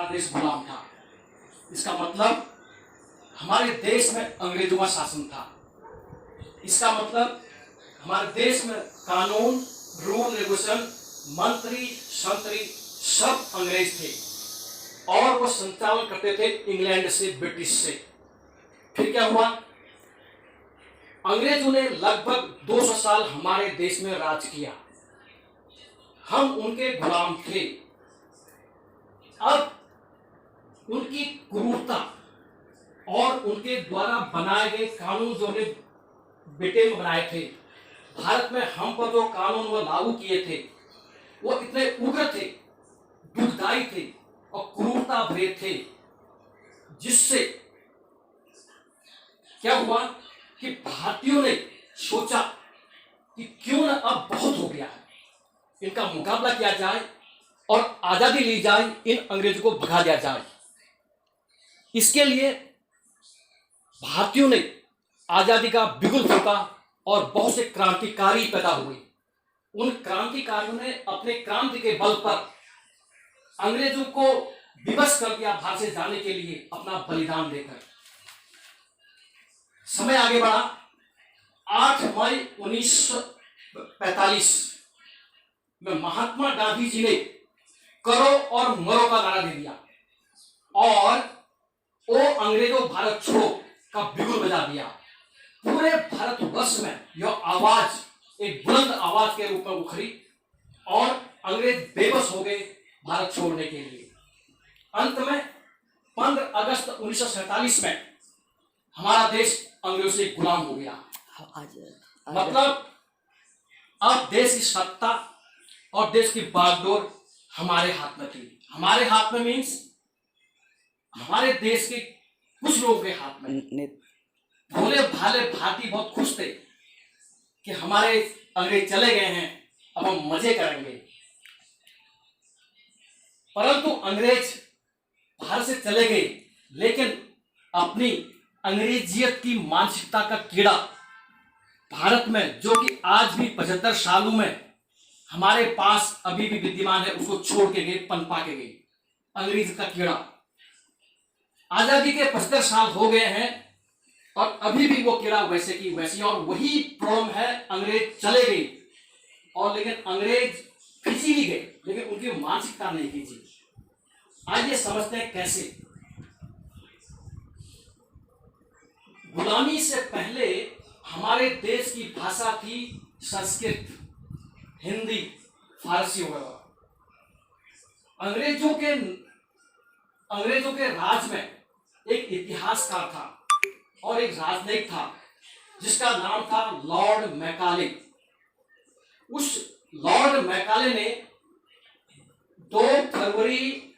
हमारा देश गुलाम था। इसका मतलब हमारे देश में अंग्रेजों का शासन था। इसका मतलब हमारे देश में कानून, रूल, रेगुलेशन, मंत्री, संतरी सब अंग्रेज थे और वो संचालन करते थे इंग्लैंड से, ब्रिटिश से। फिर क्या हुआ? अंग्रेजों ने लगभग 200 साल हमारे देश में राज किया। हम उनके गुलाम थे। अब उनकी क्रूरता और उनके द्वारा बनाए गए कानून जो ने ब्रिटेन में बनाए थे, भारत में हम पर जो कानून वो लागू किए थे, वो इतने उग्र थे, दुखदायी थे और क्रूरता भरे थे, जिससे क्या हुआ कि भारतीयों ने सोचा कि क्यों न अब बहुत हो गया है, इनका मुकाबला किया जाए और आजादी ली जाए, इन अंग्रेजों को भगा दिया जाए। इसके लिए भारतीयों ने आजादी का बिगुल फूंका और बहुत से क्रांतिकारी पैदा हुए। उन क्रांतिकारियों ने अपने क्रांति के बल पर अंग्रेजों को विवश कर दिया भारत से जाने के लिए, अपना बलिदान देकर। समय आगे बढ़ा। 8 मई 1945 में महात्मा गांधी जी ने करो और मरो का नारा दे दिया और वो अंग्रेजों भारत छोड़ो का बिगुल बजा दिया। पूरे भारतवर्ष में यह आवाज एक बुलंद आवाज के रूप में उखड़ी और अंग्रेज बेबस हो गए भारत छोड़ने के लिए। अंत में 15 अगस्त 1947 में हमारा देश अंग्रेजों से गुलाम हो गया। मतलब अब देश की सत्ता और देश की बागडोर हमारे हाथ में थी। हमारे हाथ में मीन्स हमारे देश के कुछ लोगों के हाथ में। भोले भाले भारतीय बहुत खुश थे कि हमारे अंग्रेज चले गए हैं, अब हम मजे करेंगे। परंतु अंग्रेज भारत से चले गए, लेकिन अपनी अंग्रेजियत की मानसिकता का कीड़ा भारत में, जो कि आज भी 75 सालों में हमारे पास अभी भी विद्यमान है, उसको छोड़ के गए, पनपा के गए अंग्रेज का कीड़ा। आजादी के 75 साल हो गए हैं और अभी भी वो कीड़ा वैसे की वैसी, और वही प्रॉब्लम है। अंग्रेज चले गए और लेकिन अंग्रेज खींची ही गए, लेकिन उनकी मानसिकता नहीं खींची। आइए समझते हैं कैसे। गुलामी से पहले हमारे देश की भाषा थी संस्कृत, हिंदी, फारसी वगैरह। अंग्रेजों के राज में एक इतिहासकार था और एक राजनयिक था जिसका नाम था लॉर्ड मैकाले। उस लॉर्ड मैकाले ने 2 फरवरी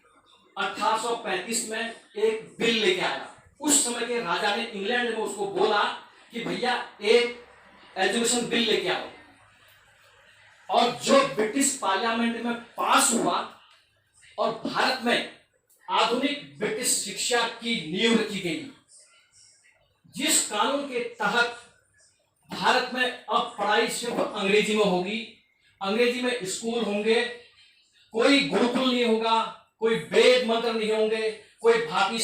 1835 में एक बिल लेके आया। उस समय के राजा ने इंग्लैंड में उसको बोला कि भैया एक एजुकेशन बिल लेके आओ, और जो ब्रिटिश पार्लियामेंट में पास हुआ और भारत में आधुनिक ब्रिटिश शिक्षा की नींव रखी गई। जिस कानून के तहत भारत में अब पढ़ाई सिर्फ अंग्रेजी में होगी, अंग्रेजी में स्कूल होंगे, कोई गुरुकुल नहीं होगा, कोई वेद मंत्र नहीं होंगे, कोई भारतीय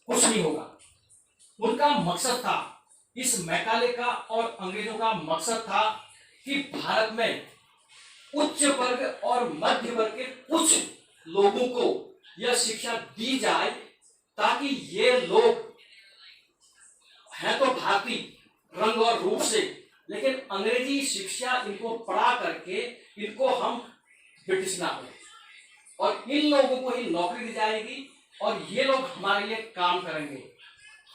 कुछ नहीं होगा। उनका मकसद था, इस मैकाले का और अंग्रेजों का मकसद था कि भारत में उच्च वर्ग और मध्य वर्ग के कुछ लोगों को यह शिक्षा दी जाए, ताकि ये लोग हैं तो भारतीय रंग और रूप से, लेकिन अंग्रेजी शिक्षा इनको पढ़ा करके इनको हम ब्रिटिश ना हो, और इन लोगों को ही नौकरी दी जाएगी और ये लोग हमारे लिए काम करेंगे।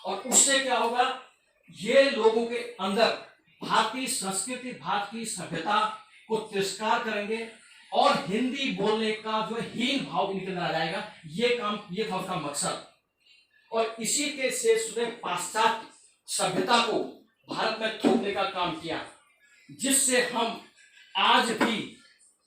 और उससे क्या होगा, ये लोगों के अंदर भारतीय संस्कृति, भारतीय सभ्यता को तिरस्कार करेंगे और हिंदी बोलने का जो हीन भाव इनके अंदर आ जाएगा। ये था उसका मकसद। और इसी के से उसने पाश्चात्य सभ्यता को भारत में थोपने का काम किया, जिससे हम आज भी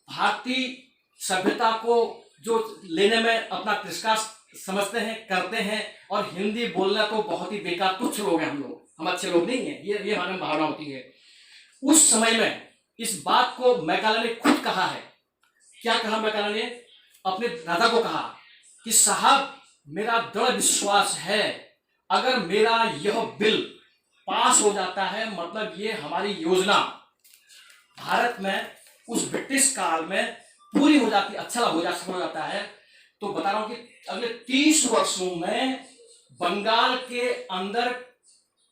भारतीय सभ्यता को जो लेने में अपना तिरस्कार समझते हैं, करते हैं, और हिंदी बोलना तो बहुत ही बेकार, तुच्छ लोग हैं हम अच्छे लोग नहीं हैं, ये हमारे में भावना होती है। उस समय में इस बात को मैकाले ने खुद कहा है। क्या कहा मैकाले ने? अपने राजा को कहा कि साहब मेरा दृढ़ विश्वास है अगर मेरा यह बिल पास हो जाता है, मतलब ये हमारी योजना भारत में उस ब्रिटिश काल में पूरी हो जाती, अच्छा हो जाता है, तो बता रहा हूं कि अगले 30 वर्षों में बंगाल के अंदर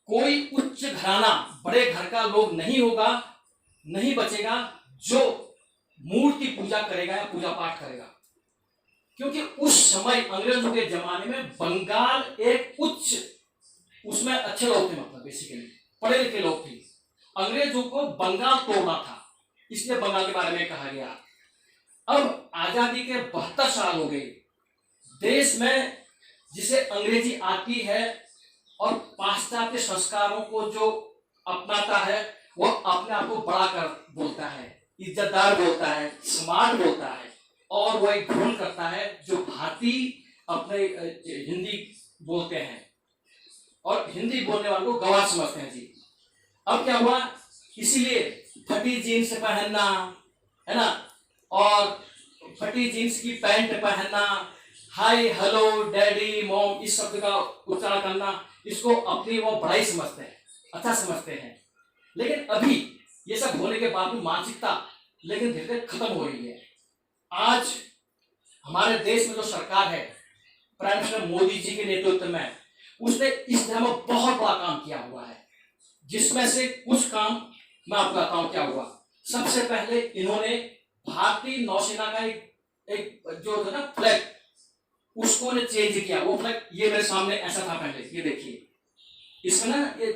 कोई उच्च घराना, बड़े घर का लोग नहीं होगा, नहीं बचेगा जो मूर्ति पूजा करेगा या पूजा पाठ करेगा। क्योंकि उस समय अंग्रेजों के जमाने में बंगाल एक उच्च, उसमें अच्छे लोग थे, मतलब बेसिकली पढ़े लिखे लोग थे। अंग्रेजों को बंगाल तोड़ना था, इसलिए बंगाल के बारे में कहा गया। अब आजादी के 72 साल हो गए, देश में जिसे अंग्रेजी आती है और पाश्चात्य संस्कारों को जो अपनाता है वह अपने आप को बड़ा कर बोलता है, इज्जतदार बोलता है, स्मार्ट बोलता है, और वह एक घमंड करता है जो भारतीय अपने हिंदी बोलते हैं और हिंदी बोलने वालों को गवार समझते हैं जी। अब क्या हुआ, इसीलिए फटी जीन्स पहनना है ना, और फटी जीन्स की पैंट पहनना, हाय हेलो डैडी मॉम इस शब्द का उच्चारण करना, इसको अपनी वो बड़ाई समझते हैं, अच्छा समझते हैं। लेकिन अभी ये सब होने के बाद भी मानसिकता लेकिन धीरे धीरे खत्म हो रही है। आज हमारे देश में जो सरकार है, प्राइम मिनिस्टर मोदी जी के नेतृत्व में, उसने इस दिशा में बहुत बड़ा काम किया हुआ है, जिसमें से कुछ काम मैं आपको बताता हूं क्या हुआ। सबसे पहले इन्होंने भारतीय नौसेना का एक जो था ना फ्लैग, उसको ने चेंज किया। वो फ्लैग ये मेरे सामने ऐसा था पहले, ये देखिए, इसमें ना ये